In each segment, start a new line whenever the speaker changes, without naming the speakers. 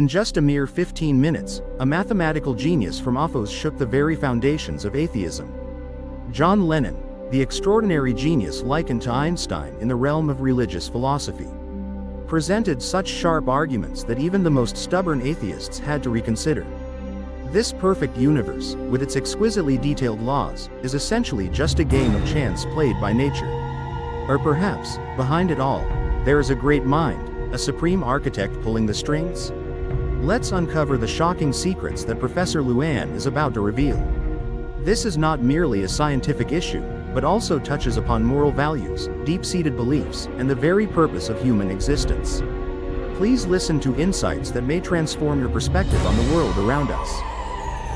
In just a mere 15 minutes, a mathematical genius from Athos shook the very foundations of atheism. John Lennon, the extraordinary genius likened to Einstein in the realm of religious philosophy, presented such sharp arguments that even the most stubborn atheists had to reconsider. This perfect universe, with its exquisitely detailed laws, is essentially just a game of chance played by nature. Or perhaps, behind it all, there is a great mind, a supreme architect pulling the strings? Let's uncover the shocking secrets that Professor Luan is about to reveal. This is not merely a scientific issue, but also touches upon moral values, deep-seated beliefs, and the very purpose of human existence. Please listen to insights that may transform your perspective on the world around us.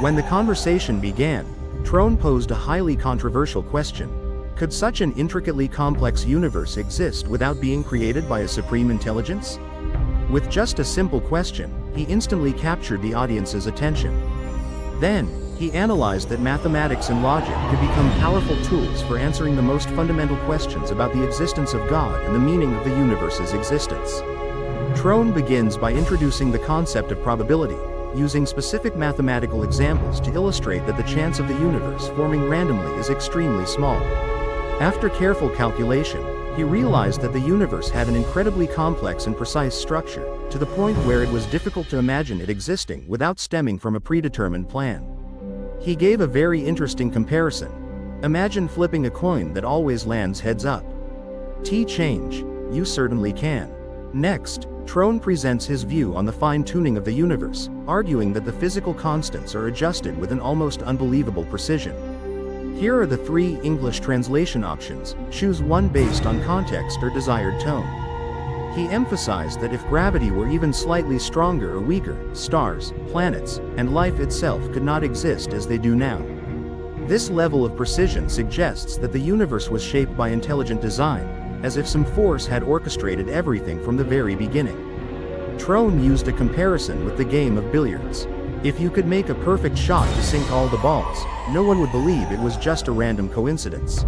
When the conversation began, Trone posed a highly controversial question. Could such an intricately complex universe exist without being created by a supreme intelligence? With just a simple question, he instantly captured the audience's attention. Then, he analyzed that mathematics and logic could become powerful tools for answering the most fundamental questions about the existence of God and the meaning of the universe's existence. Trone begins by introducing the concept of probability, using specific mathematical examples to illustrate that the chance of the universe forming randomly is extremely small. After careful calculation, he realized that the universe had an incredibly complex and precise structure, to the point where it was difficult to imagine it existing without stemming from a predetermined plan. He gave a very interesting comparison. Imagine flipping a coin that always lands heads up. Change, you certainly can. Next, Trone presents his view on the fine-tuning of the universe, arguing that the physical constants are adjusted with an almost unbelievable precision. Here are the 3 English translation options. Choose one based on context or desired tone. He emphasized that if gravity were even slightly stronger or weaker, stars, planets, and life itself could not exist as they do now. This level of precision suggests that the universe was shaped by intelligent design, as if some force had orchestrated everything from the very beginning. Trone used a comparison with the game of billiards. If you could make a perfect shot to sink all the balls, no one would believe it was just a random coincidence.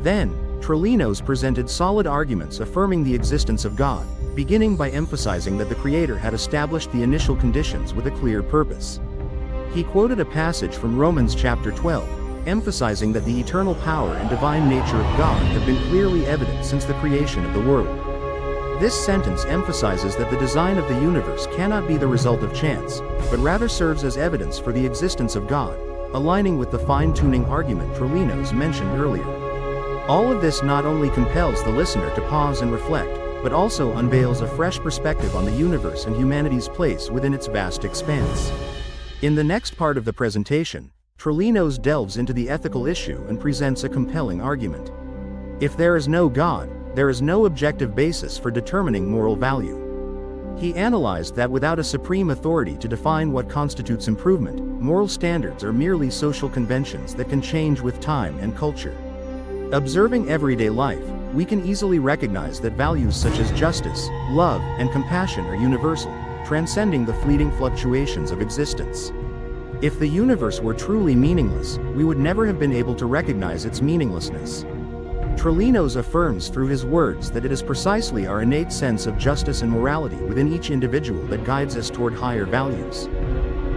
Then, Trollinos presented solid arguments affirming the existence of God, beginning by emphasizing that the Creator had established the initial conditions with a clear purpose. He quoted a passage from Romans chapter 12, emphasizing that the eternal power and divine nature of God have been clearly evident since the creation of the world. This sentence emphasizes that the design of the universe cannot be the result of chance, but rather serves as evidence for the existence of God, aligning with the fine-tuning argument Trollinos mentioned earlier. All of this not only compels the listener to pause and reflect, but also unveils a fresh perspective on the universe and humanity's place within its vast expanse. In the next part of the presentation, Trollinos delves into the ethical issue and presents a compelling argument. If there is no God, there is no objective basis for determining moral value. He analyzed that without a supreme authority to define what constitutes improvement, moral standards are merely social conventions that can change with time and culture. Observing everyday life, we can easily recognize that values such as justice, love, and compassion are universal, transcending the fleeting fluctuations of existence. If the universe were truly meaningless, we would never have been able to recognize its meaninglessness. Trollinos affirms through his words that it is precisely our innate sense of justice and morality within each individual that guides us toward higher values.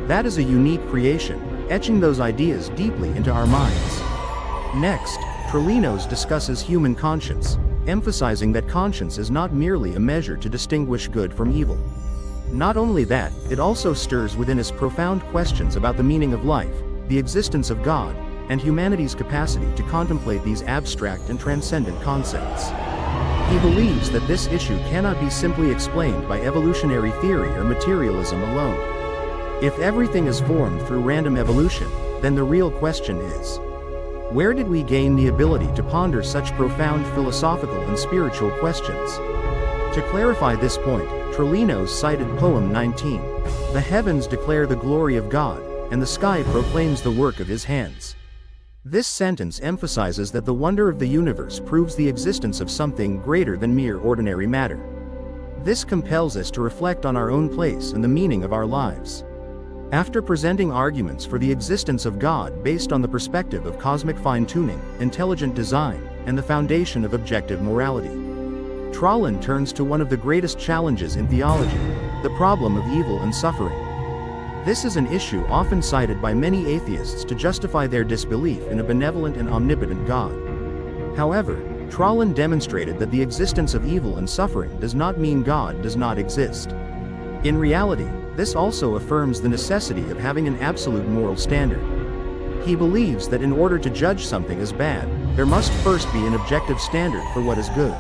That is a unique creation, etching those ideas deeply into our minds. Next, Trollinos discusses human conscience, emphasizing that conscience is not merely a measure to distinguish good from evil. Not only that, it also stirs within us profound questions about the meaning of life, the existence of God, and humanity's capacity to contemplate these abstract and transcendent concepts. He believes that this issue cannot be simply explained by evolutionary theory or materialism alone. If everything is formed through random evolution, then the real question is, where did we gain the ability to ponder such profound philosophical and spiritual questions? To clarify this point, Trollinos cited Poem 19. The heavens declare the glory of God, and the sky proclaims the work of his hands. This sentence emphasizes that the wonder of the universe proves the existence of something greater than mere ordinary matter. This compels us to reflect on our own place and the meaning of our lives. After presenting arguments for the existence of God based on the perspective of cosmic fine-tuning, intelligent design, and the foundation of objective morality, Trollin turns to one of the greatest challenges in theology: the problem of evil and suffering. This is an issue often cited by many atheists to justify their disbelief in a benevolent and omnipotent God. However, Trollen demonstrated that the existence of evil and suffering does not mean God does not exist. In reality, this also affirms the necessity of having an absolute moral standard. He believes that in order to judge something as bad, there must first be an objective standard for what is good.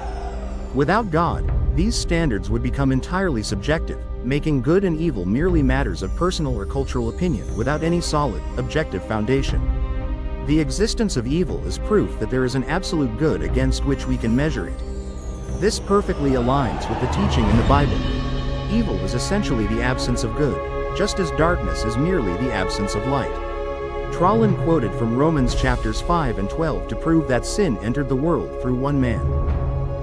Without God, these standards would become entirely subjective, making good and evil merely matters of personal or cultural opinion without any solid, objective foundation. The existence of evil is proof that there is an absolute good against which we can measure it. This perfectly aligns with the teaching in the Bible. Evil is essentially the absence of good, just as darkness is merely the absence of light. Trollen quoted from Romans chapters 5 and 12 to prove that sin entered the world through one man.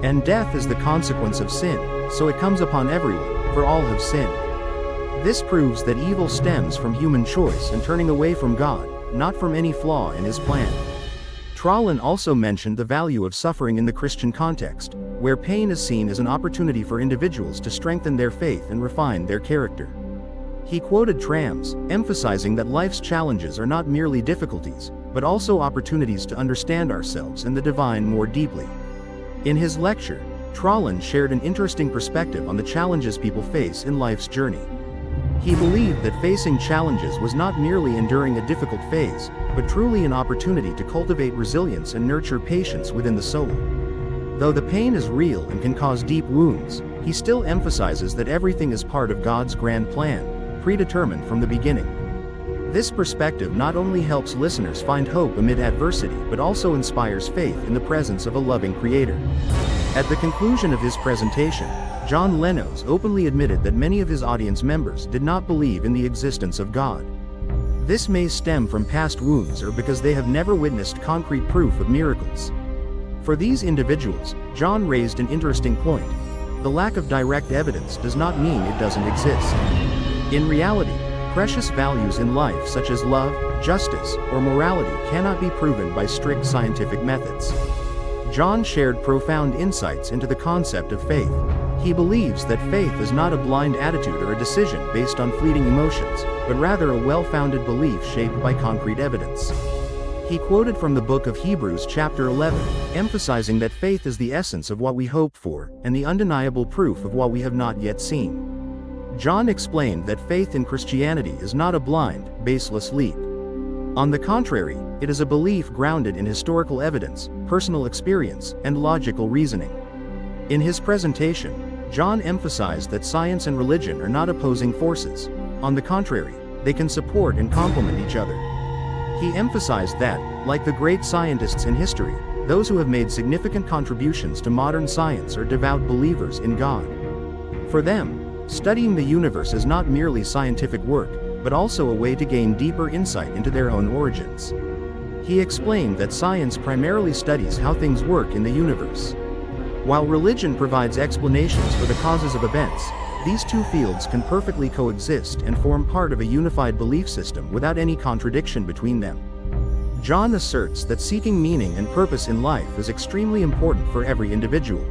And death is the consequence of sin, so it comes upon everyone, for all have sinned. This proves that evil stems from human choice and turning away from God, not from any flaw in his plan. Trollen also mentioned the value of suffering in the Christian context, where pain is seen as an opportunity for individuals to strengthen their faith and refine their character. He quoted Trams, emphasizing that life's challenges are not merely difficulties, but also opportunities to understand ourselves and the divine more deeply. In his lecture, Trollen shared an interesting perspective on the challenges people face in life's journey. He believed that facing challenges was not merely enduring a difficult phase, but truly an opportunity to cultivate resilience and nurture patience within the soul. Though the pain is real and can cause deep wounds, he still emphasizes that everything is part of God's grand plan, predetermined from the beginning. This perspective not only helps listeners find hope amid adversity but also inspires faith in the presence of a loving Creator. At the conclusion of his presentation, John Lennox openly admitted that many of his audience members did not believe in the existence of God. This may stem from past wounds or because they have never witnessed concrete proof of miracles. For these individuals, John raised an interesting point. The lack of direct evidence does not mean it doesn't exist. In reality, precious values in life such as love, justice, or morality cannot be proven by strict scientific methods. John shared profound insights into the concept of faith. He believes that faith is not a blind attitude or a decision based on fleeting emotions, but rather a well-founded belief shaped by concrete evidence. He quoted from the book of Hebrews chapter 11, emphasizing that faith is the essence of what we hope for, and the undeniable proof of what we have not yet seen. John explained that faith in Christianity is not a blind, baseless leap. On the contrary, it is a belief grounded in historical evidence, personal experience, and logical reasoning. In his presentation, John emphasized that science and religion are not opposing forces. On the contrary, they can support and complement each other. He emphasized that, like the great scientists in history, those who have made significant contributions to modern science are devout believers in God. For them, studying the universe is not merely scientific work, but also a way to gain deeper insight into their own origins. He explained that science primarily studies how things work in the universe. While religion provides explanations for the causes of events, these two fields can perfectly coexist and form part of a unified belief system without any contradiction between them. John asserts that seeking meaning and purpose in life is extremely important for every individual.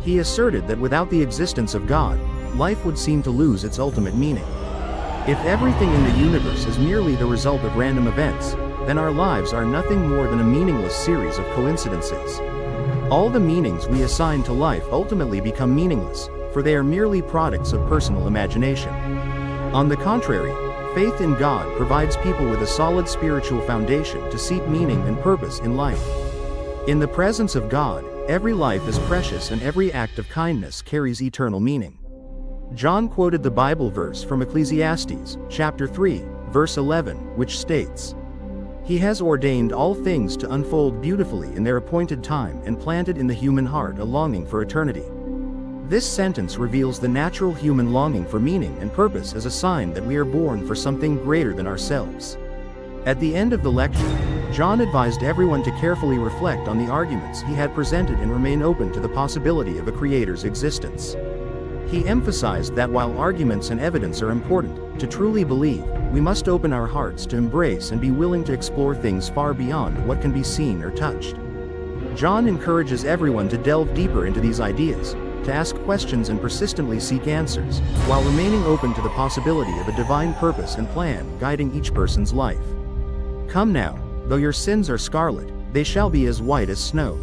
He asserted that without the existence of God, life would seem to lose its ultimate meaning. If everything in the universe is merely the result of random events, then our lives are nothing more than a meaningless series of coincidences. All the meanings we assign to life ultimately become meaningless, for they are merely products of personal imagination. On the contrary, faith in God provides people with a solid spiritual foundation to seek meaning and purpose in life. In the presence of God, every life is precious and every act of kindness carries eternal meaning. John quoted the Bible verse from Ecclesiastes, chapter 3, verse 11, which states, "He has ordained all things to unfold beautifully in their appointed time and planted in the human heart a longing for eternity." This sentence reveals the natural human longing for meaning and purpose as a sign that we are born for something greater than ourselves. At the end of the lecture, John advised everyone to carefully reflect on the arguments he had presented and remain open to the possibility of a creator's existence. He emphasized that while arguments and evidence are important, to truly believe, we must open our hearts to embrace and be willing to explore things far beyond what can be seen or touched. John encourages everyone to delve deeper into these ideas, to ask questions and persistently seek answers, while remaining open to the possibility of a divine purpose and plan guiding each person's life. Come now, though your sins are scarlet, they shall be as white as snow.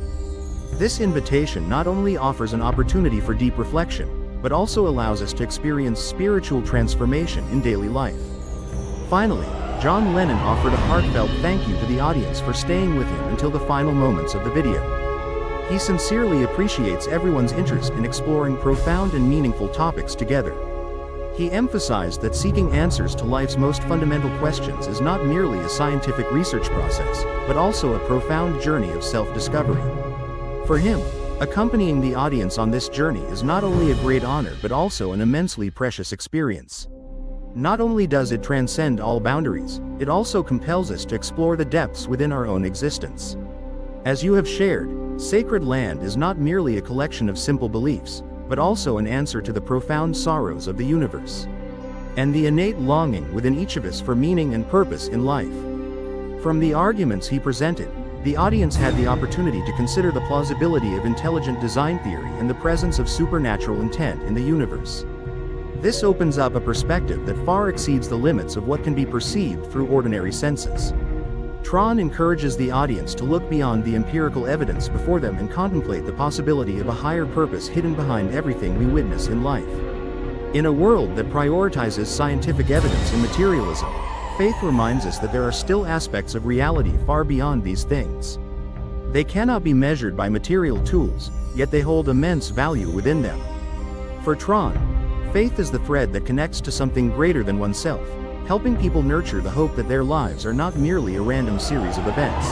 This invitation not only offers an opportunity for deep reflection, but also allows us to experience spiritual transformation in daily life. Finally, John Lennon offered a heartfelt thank you to the audience for staying with him until the final moments of the video. He sincerely appreciates everyone's interest in exploring profound and meaningful topics together. He emphasized that seeking answers to life's most fundamental questions is not merely a scientific research process, but also a profound journey of self-discovery. For him, accompanying the audience on this journey is not only a great honor but also an immensely precious experience. Not only does it transcend all boundaries, it also compels us to explore the depths within our own existence. As you have shared, Sacred Land is not merely a collection of simple beliefs, but also an answer to the profound sorrows of the universe, and the innate longing within each of us for meaning and purpose in life. From the arguments he presented, the audience had the opportunity to consider the plausibility of intelligent design theory and the presence of supernatural intent in the universe. This opens up a perspective that far exceeds the limits of what can be perceived through ordinary senses. Tron encourages the audience to look beyond the empirical evidence before them and contemplate the possibility of a higher purpose hidden behind everything we witness in life. In a world that prioritizes scientific evidence and materialism, faith reminds us that there are still aspects of reality far beyond these things. They cannot be measured by material tools, yet they hold immense value within them. For Tron, faith is the thread that connects to something greater than oneself, helping people nurture the hope that their lives are not merely a random series of events.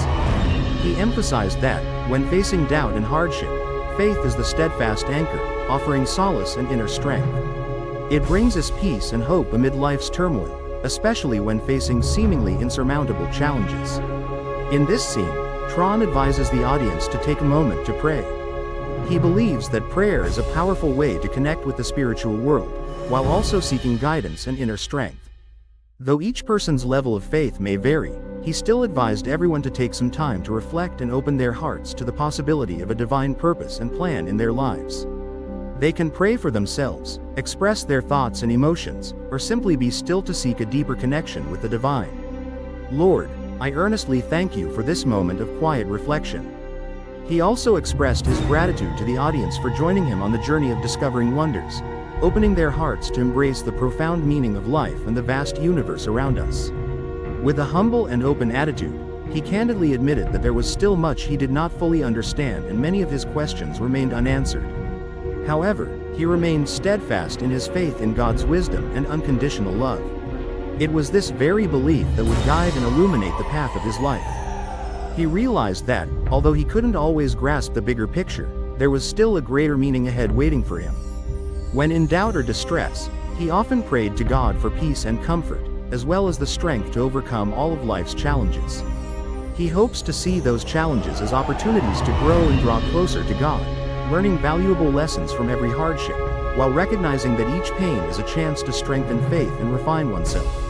He emphasized that, when facing doubt and hardship, faith is the steadfast anchor, offering solace and inner strength. It brings us peace and hope amid life's turmoil, especially when facing seemingly insurmountable challenges. In this scene, Tron advises the audience to take a moment to pray. He believes that prayer is a powerful way to connect with the spiritual world, while also seeking guidance and inner strength. Though each person's level of faith may vary, he still advised everyone to take some time to reflect and open their hearts to the possibility of a divine purpose and plan in their lives. They can pray for themselves, express their thoughts and emotions, or simply be still to seek a deeper connection with the divine. Lord, I earnestly thank you for this moment of quiet reflection. He also expressed his gratitude to the audience for joining him on the journey of discovering wonders, opening their hearts to embrace the profound meaning of life and the vast universe around us. With a humble and open attitude, he candidly admitted that there was still much he did not fully understand and many of his questions remained unanswered. However, he remained steadfast in his faith in God's wisdom and unconditional love. It was this very belief that would guide and illuminate the path of his life. He realized that, although he couldn't always grasp the bigger picture, there was still a greater meaning ahead waiting for him. When in doubt or distress, he often prayed to God for peace and comfort, as well as the strength to overcome all of life's challenges. He hopes to see those challenges as opportunities to grow and draw closer to God, learning valuable lessons from every hardship, while recognizing that each pain is a chance to strengthen faith and refine oneself.